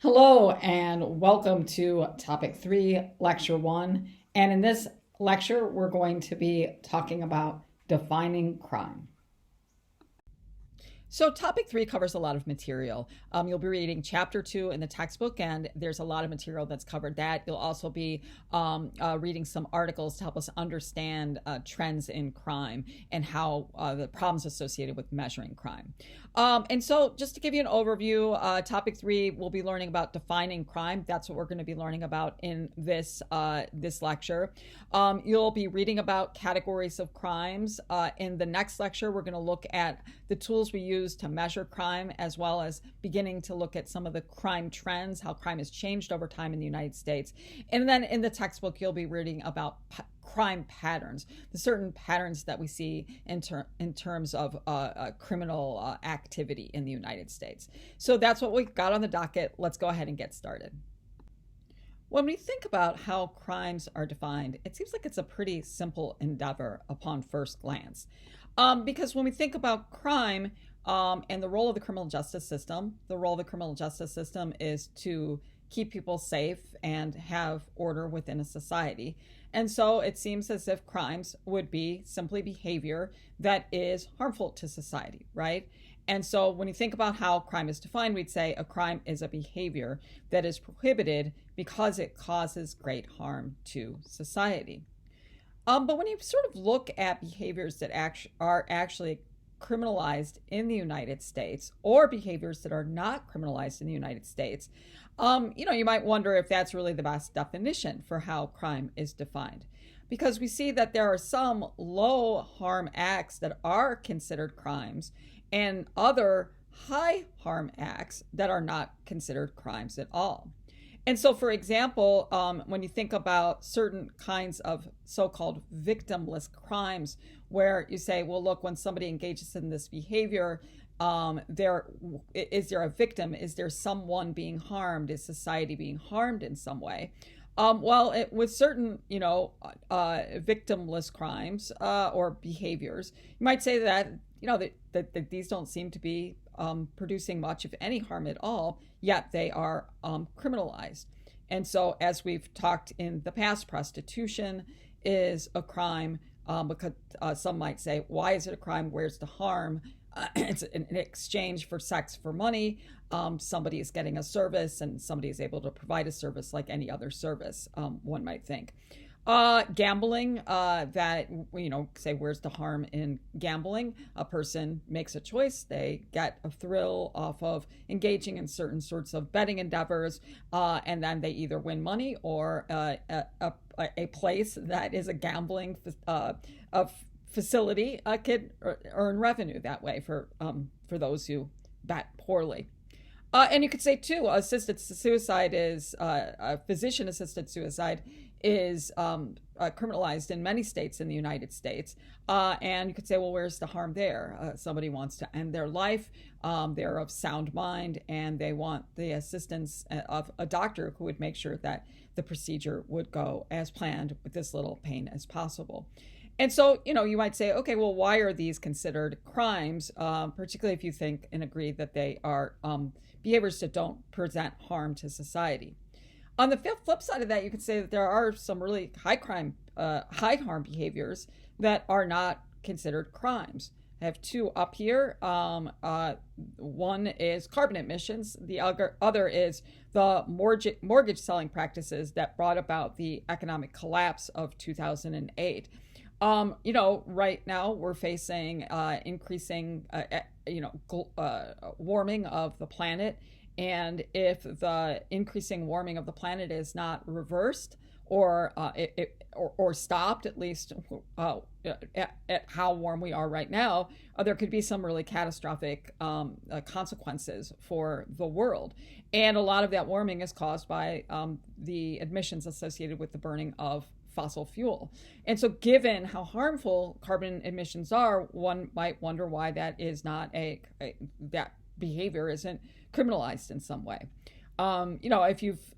Hello and welcome to Topic 3, Lecture 1. And in this lecture, we're going to be talking about defining crime. So topic 3 covers a lot of material. You'll be reading chapter 2 in the textbook, and there's a lot of material that's covered that. You'll also be reading some articles to help us understand trends in crime and how the problems associated with measuring crime. And so just to give you an overview, topic 3, we'll be learning about defining crime. That's what we're going to be learning about in this lecture. You'll be reading about categories of crimes. In the next lecture, we're going to look at the tools we use to measure crime, as well as beginning to look at some of the crime trends, how crime has changed over time in the United States. And then in the textbook, you'll be reading about crime patterns, the certain patterns that we see in terms of criminal activity in the United States. So that's what we've got on the docket. Let's go ahead and get started. When we think about how crimes are defined, it seems like it's a pretty simple endeavor upon first glance. Because when we think about crime and the role of the criminal justice system, the role of the criminal justice system is to keep people safe and have order within a society. And so it seems as if crimes would be simply behavior that is harmful to society, right? And so when you think about how crime is defined, we'd say a crime is a behavior that is prohibited because it causes great harm to society. But when you sort of look at behaviors that are actually criminalized in the United States, or behaviors that are not criminalized in the United States, you might wonder if that's really the best definition for how crime is defined. Because we see that there are some low harm acts that are considered crimes and other high harm acts that are not considered crimes at all. And so, for example, when you think about certain kinds of so-called victimless crimes, where you say, well, look, when somebody engages in this behavior, is there a victim? Is there someone being harmed? Is society being harmed in some way? With certain, victimless crimes or behaviors, you might say that, that these don't seem to be producing much, if any, harm at all, yet they are criminalized. And so, as we've talked in the past, prostitution is a crime because some might say, why is it a crime? Where's the harm? It's an exchange for sex for money. Somebody is getting a service and somebody is able to provide a service like any other service, one might think. Gambling, say, where's the harm in gambling? A person makes a choice. They get a thrill off of engaging in certain sorts of betting endeavors, and then they either win money or a place that is a gambling facility could earn revenue that way for those who bet poorly. And you could say, too, assisted suicide is physician-assisted suicide is criminalized in many states in the United States. And you could say, well, where's the harm there? Somebody wants to end their life. They're of sound mind, and they want the assistance of a doctor who would make sure that the procedure would go as planned with as little pain as possible. And so, you might say, okay, well, why are these considered crimes, particularly if you think and agree that they are behaviors that don't present harm to society? On the flip side of that, you could say that there are some really high harm behaviors that are not considered crimes. I have two up here. One is carbon emissions. The other is the mortgage selling practices that brought about the economic collapse of 2008. Right now we're facing increasing, warming of the planet. And if the increasing warming of the planet is not reversed or stopped, at least at how warm we are right now, there could be some really catastrophic consequences for the world. And a lot of that warming is caused by the emissions associated with the burning of fossil fuel. And so given how harmful carbon emissions are, one might wonder why that is not that behavior isn't criminalized in some way. If you've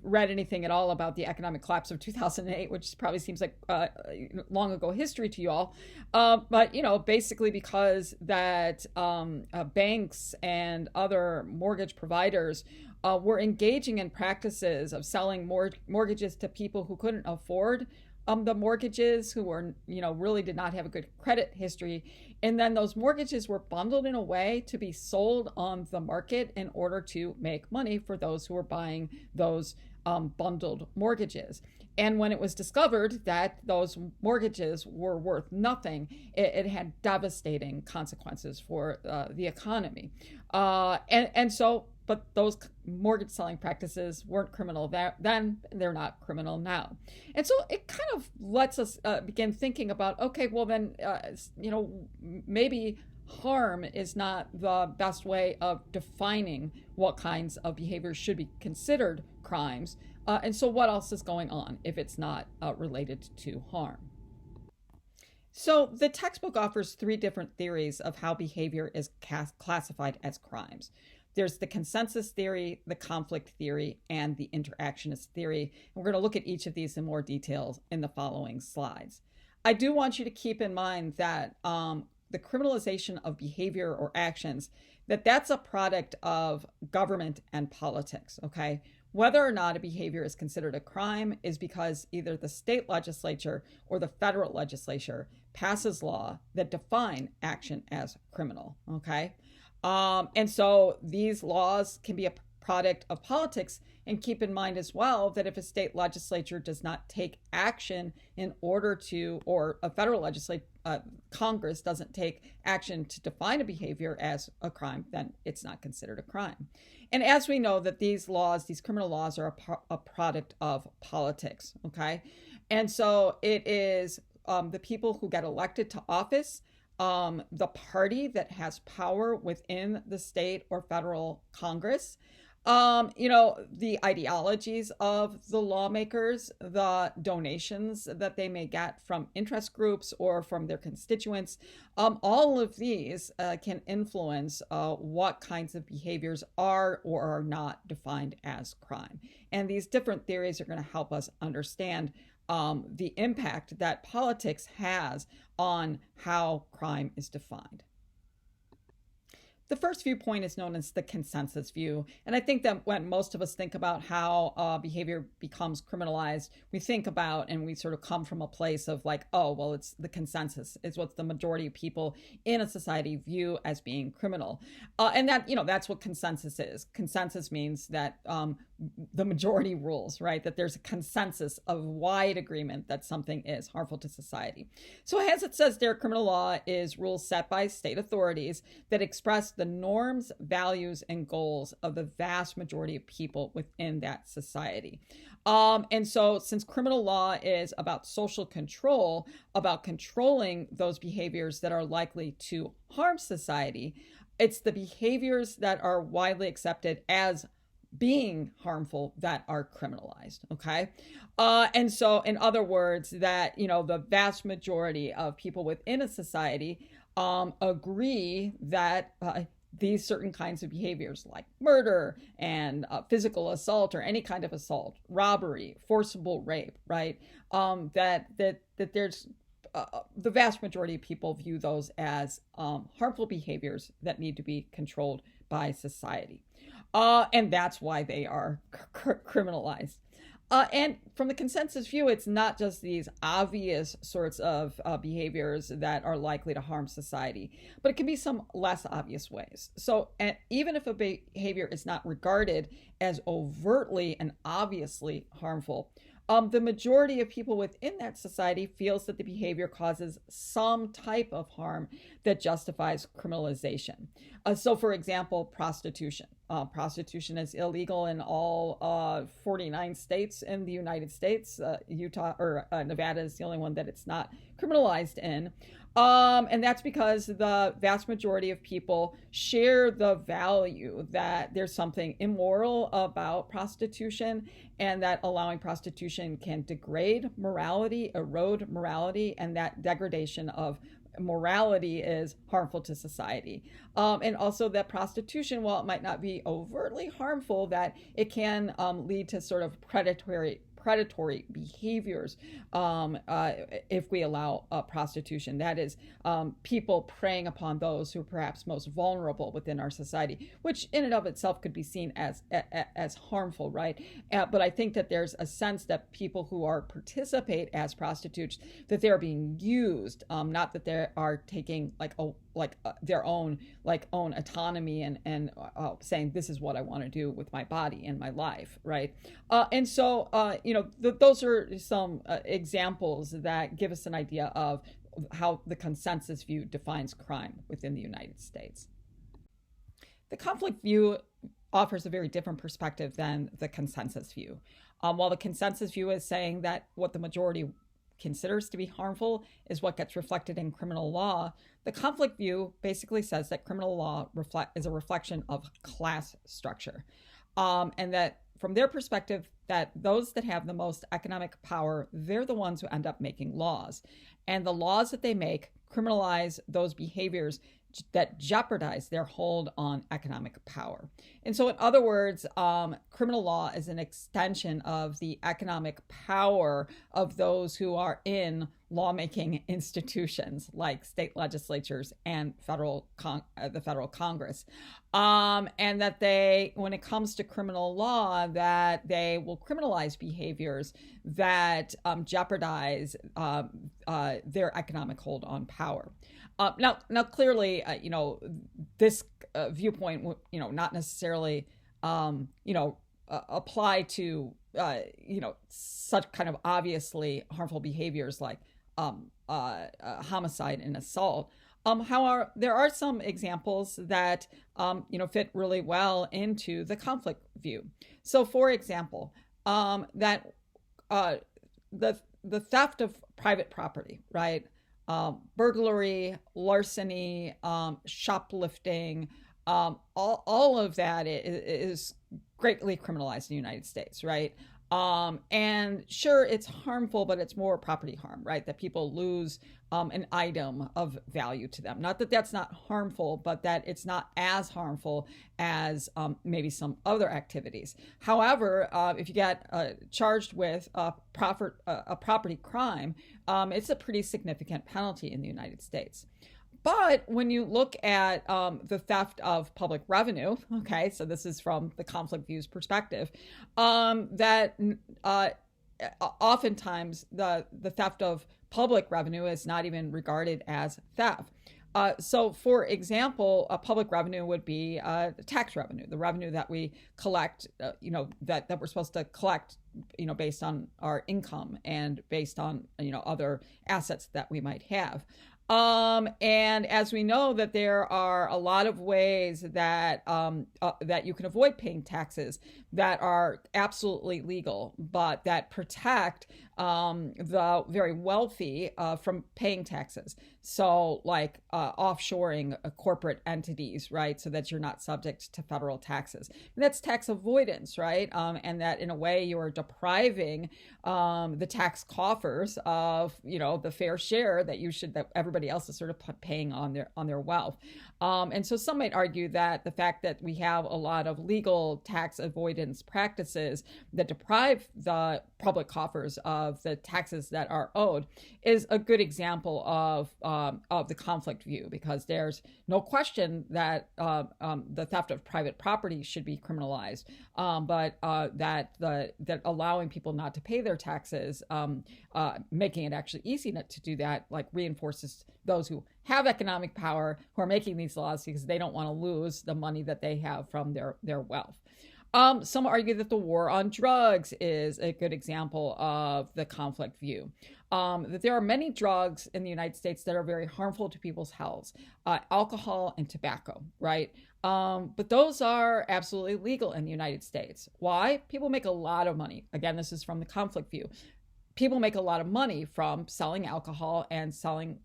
read anything at all about the economic collapse of 2008, which probably seems like long ago history to you all, but basically because that banks and other mortgage providers were engaging in practices of selling mortgages to people who couldn't afford the mortgages, who were, really did not have a good credit history. And then those mortgages were bundled in a way to be sold on the market in order to make money for those who were buying those bundled mortgages. And when it was discovered that those mortgages were worth nothing, it had devastating consequences for the economy. But those mortgage selling practices weren't criminal then, they're not criminal now. And so it kind of lets us begin thinking about, okay, well then, maybe harm is not the best way of defining what kinds of behaviors should be considered crimes. And so what else is going on if it's not related to harm? So the textbook offers 3 different theories of how behavior is classified as crimes. There's the consensus theory, the conflict theory, and the interactionist theory. And we're going to look at each of these in more detail in the following slides. I do want you to keep in mind that the criminalization of behavior or actions, that's a product of government and politics, okay? Whether or not a behavior is considered a crime is because either the state legislature or the federal legislature passes law that define action as criminal, okay? And so these laws can be a product of politics. And keep in mind as well that if a state legislature does not take action in order to, or a federal Congress doesn't take action to define a behavior as a crime, then it's not considered a crime. And as we know that these criminal laws are a product of politics, okay? And so it is the people who get elected to office, the party that has power within the state or federal Congress, the ideologies of the lawmakers, the donations that they may get from interest groups or from their constituents, all of these can influence what kinds of behaviors are or are not defined as crime. And these different theories are going to help us understand the impact that politics has on how crime is defined. The first viewpoint is known as the consensus view. And I think that when most of us think about how behavior becomes criminalized, we think about and we sort of come from a place of like, oh, well, it's the consensus. It's what the majority of people in a society view as being criminal. And that, that's what consensus is. Consensus means that the majority rules, right? That there's a consensus of wide agreement that something is harmful to society. So as it says there, criminal law is rules set by state authorities that express the norms, values, and goals of the vast majority of people within that society. And so since criminal law is about social control, about controlling those behaviors that are likely to harm society, it's the behaviors that are widely accepted as being harmful that are criminalized, okay? And so in other words, that, the vast majority of people within a society agree that these certain kinds of behaviors like murder and physical assault or any kind of assault, robbery, forcible rape, right? That there's the vast majority of people view those as harmful behaviors that need to be controlled by society. And that's why they are criminalized. And from the consensus view, it's not just these obvious sorts of behaviors that are likely to harm society, but it can be some less obvious ways. So even if a behavior is not regarded as overtly and obviously harmful, the majority of people within that society feels that the behavior causes some type of harm that justifies criminalization. So, for example, prostitution. Prostitution is illegal in all 49 states in the United States. Utah or Nevada is the only one that it's not criminalized in. And that's because the vast majority of people share the value that there's something immoral about prostitution and that allowing prostitution can degrade morality, erode morality, and that degradation of morality is harmful to society. And also that prostitution, while it might not be overtly harmful, that it can lead to sort of predatory predatory behaviors if we allow prostitution. That is, people preying upon those who are perhaps most vulnerable within our society, which in and of itself could be seen as harmful, right? But I think that there's a sense that people who participate as prostitutes, that they're being used, not that they are taking their own autonomy and saying, this is what I want to do with my body and my life, right? And so those are some examples that give us an idea of how the consensus view defines crime within the United States. The conflict view offers a very different perspective than the consensus view. While the consensus view is saying that what the majority considers to be harmful is what gets reflected in criminal law, the conflict view basically says that criminal law is a reflection of class structure, and that from their perspective, that those that have the most economic power, they're the ones who end up making laws, and the laws that they make criminalize those behaviors that jeopardize their hold on economic power. And so in other words, criminal law is an extension of the economic power of those who are in lawmaking institutions like state legislatures and the federal Congress. And that they, when it comes to criminal law, that they will criminalize behaviors that jeopardize their economic hold on power. Now, clearly, this viewpoint, not necessarily, apply to, such kind of obviously harmful behaviors like homicide and assault. However, there are some examples that, fit really well into the conflict view. So, for example, that the theft of private property, right? Burglary, larceny, shoplifting, all of that is greatly criminalized in the United States, right? And sure, it's harmful, but it's more property harm, right? That people lose an item of value to them. Not that that's not harmful, but that it's not as harmful as maybe some other activities. However, if you get charged with a property crime, it's a pretty significant penalty in the United States. But when you look at the theft of public revenue, okay, so this is from the conflict view's perspective, that oftentimes the theft of public revenue is not even regarded as theft. So, for example, a public revenue would be tax revenue, the revenue that we collect, that we're supposed to collect, based on our income and based on, other assets that we might have. And as we know that there are a lot of ways that that you can avoid paying taxes that are absolutely legal, but that protect the very wealthy from paying taxes. So like offshoring corporate entities, right? So that you're not subject to federal taxes. And that's tax avoidance, right? And that in a way you are depriving the tax coffers of, the fair share that everybody else is sort of paying on their wealth. And so some might argue that the fact that we have a lot of legal tax avoidance practices that deprive the public coffers of the taxes that are owed is a good example of the conflict view, because there's no question that the theft of private property should be criminalized, but that allowing people not to pay their taxes, making it actually easy to do that, like reinforces those who have economic power who are making these laws because they don't want to lose the money that they have from their wealth. Some argue that the war on drugs is a good example of the conflict view. That there are many drugs in the United States that are very harmful to people's health, alcohol and tobacco, right? But those are absolutely legal in the United States. Why? People make a lot of money. Again, this is from the conflict view. People make a lot of money from selling alcohol and selling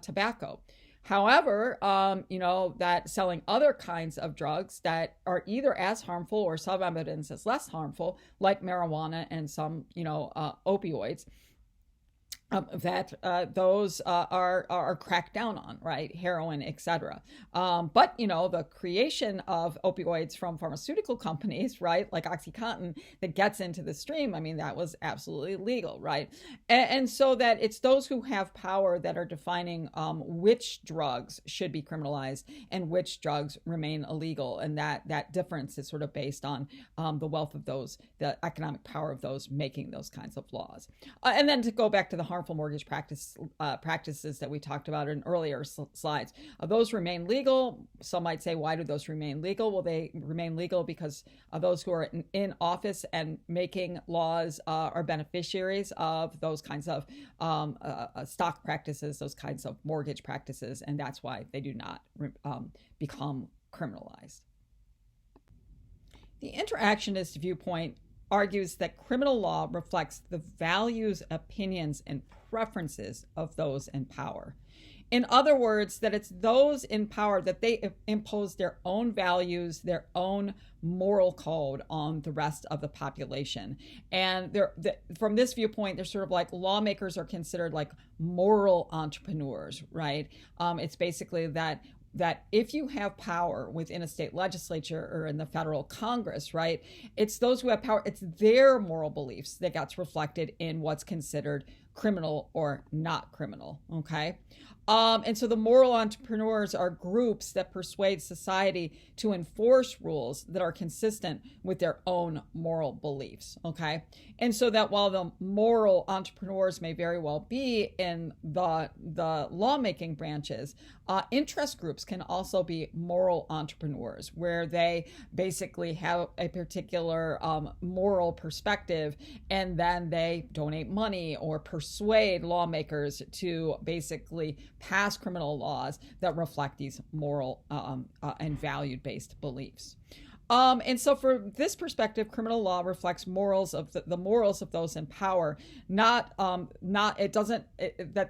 tobacco. However, that selling other kinds of drugs that are either as harmful or some evidence is less harmful, like marijuana and some, opioids, those are cracked down on, right? Heroin, etc. But the creation of opioids from pharmaceutical companies, right, like OxyContin, that gets into the stream. I mean, that was absolutely legal, right? And so that it's those who have power that are defining which drugs should be criminalized and which drugs remain illegal, and that difference is sort of based on the wealth of those, the economic power of those making those kinds of laws. And then to go back to the harmful mortgage practices that we talked about in earlier slides, those remain legal. Some might say, why do those remain legal? Well, they remain legal because those who are in office and making laws are beneficiaries of those kinds of stock practices, those kinds of mortgage practices, and that's why they do not become criminalized. The interactionist viewpoint argues that criminal law reflects the values, opinions, and preferences of those in power. In other words, that it's those in power that they impose their own values, their own moral code on the rest of the population. And from this viewpoint, they're sort of like lawmakers are considered like moral entrepreneurs, right? It's basically that if you have power within a state legislature or in the federal Congress, right, it's those who have power, it's their moral beliefs that gets reflected in what's considered criminal or not criminal, okay? And so the moral entrepreneurs are groups that persuade society to enforce rules that are consistent with their own moral beliefs, okay? And so that while the moral entrepreneurs may very well be in the lawmaking branches, interest groups can also be moral entrepreneurs, where they basically have a particular moral perspective, and then they donate money or persuade lawmakers to basically pass criminal laws that reflect these moral and value-based beliefs. And so for this perspective, criminal law reflects morals of the morals of those in power, that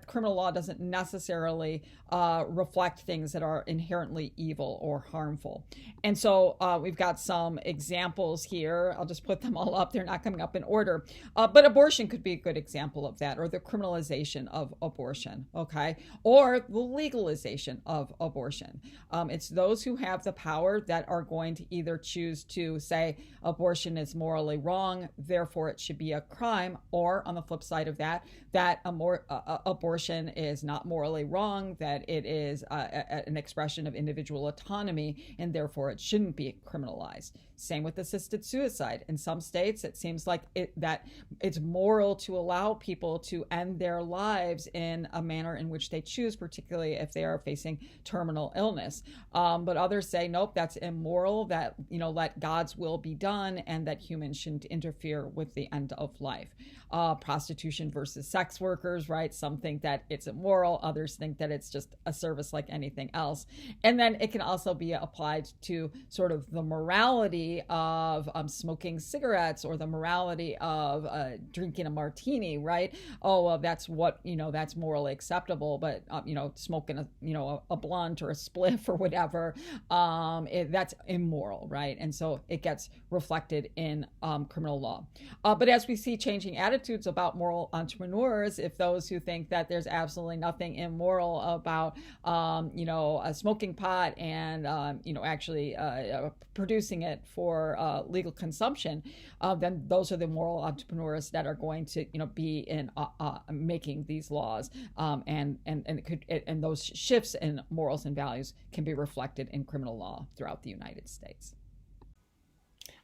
criminal law doesn't necessarily reflect things that are inherently evil or harmful. And so we've got some examples here. I'll just put them all up. They're not coming up in order. But abortion could be a good example of that, or the criminalization of abortion, okay? Or the legalization of abortion. It's those who have the power that are going to either choose to say abortion is morally wrong, therefore it should be a crime, or on the flip side of that abortion is not morally wrong, that it is an expression of individual autonomy, and therefore it shouldn't be criminalized. Same with assisted suicide. In some states, it seems like that it's moral to allow people to end their lives in a manner in which they choose, particularly if they are facing terminal illness. But others say, nope, that's immoral, that, let God's will be done, and that humans shouldn't interfere with the end of life. Prostitution versus sex workers, right? Some think that it's immoral, others think that it's just a service like anything else. And then it can also be applied to sort of the morality of smoking cigarettes, or the morality of drinking a martini, right? Oh, well, that's what, that's morally acceptable, but, smoking a blunt or a spliff or whatever, that's immoral, right? And so it gets reflected in criminal law. But as we see changing attitudes about moral entrepreneurs, if those who think that there's absolutely nothing immoral about, smoking pot and, actually producing it for legal consumption, then those are the moral entrepreneurs that are going to, be in making these laws, and those shifts in morals and values can be reflected in criminal law throughout the United States.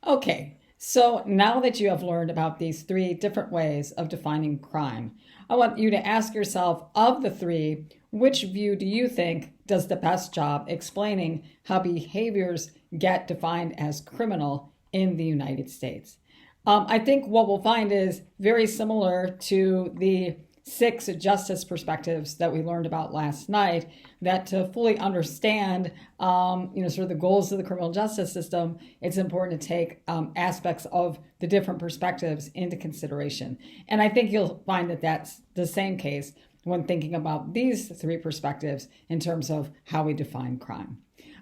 Okay, so now that you have learned about these three different ways of defining crime, I want you to ask yourself, of the three, which view do you think does the best job explaining how behaviors get defined as criminal in the United States? I think what we'll find is very similar to the 6 justice perspectives that we learned about last night, that to fully understand, sort of the goals of the criminal justice system, it's important to take aspects of the different perspectives into consideration. And I think you'll find that that's the same case when thinking about these 3 perspectives in terms of how we define crime.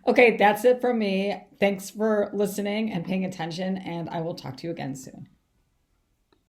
Okay, that's it from me. Thanks for listening and paying attention, and I will talk to you again soon.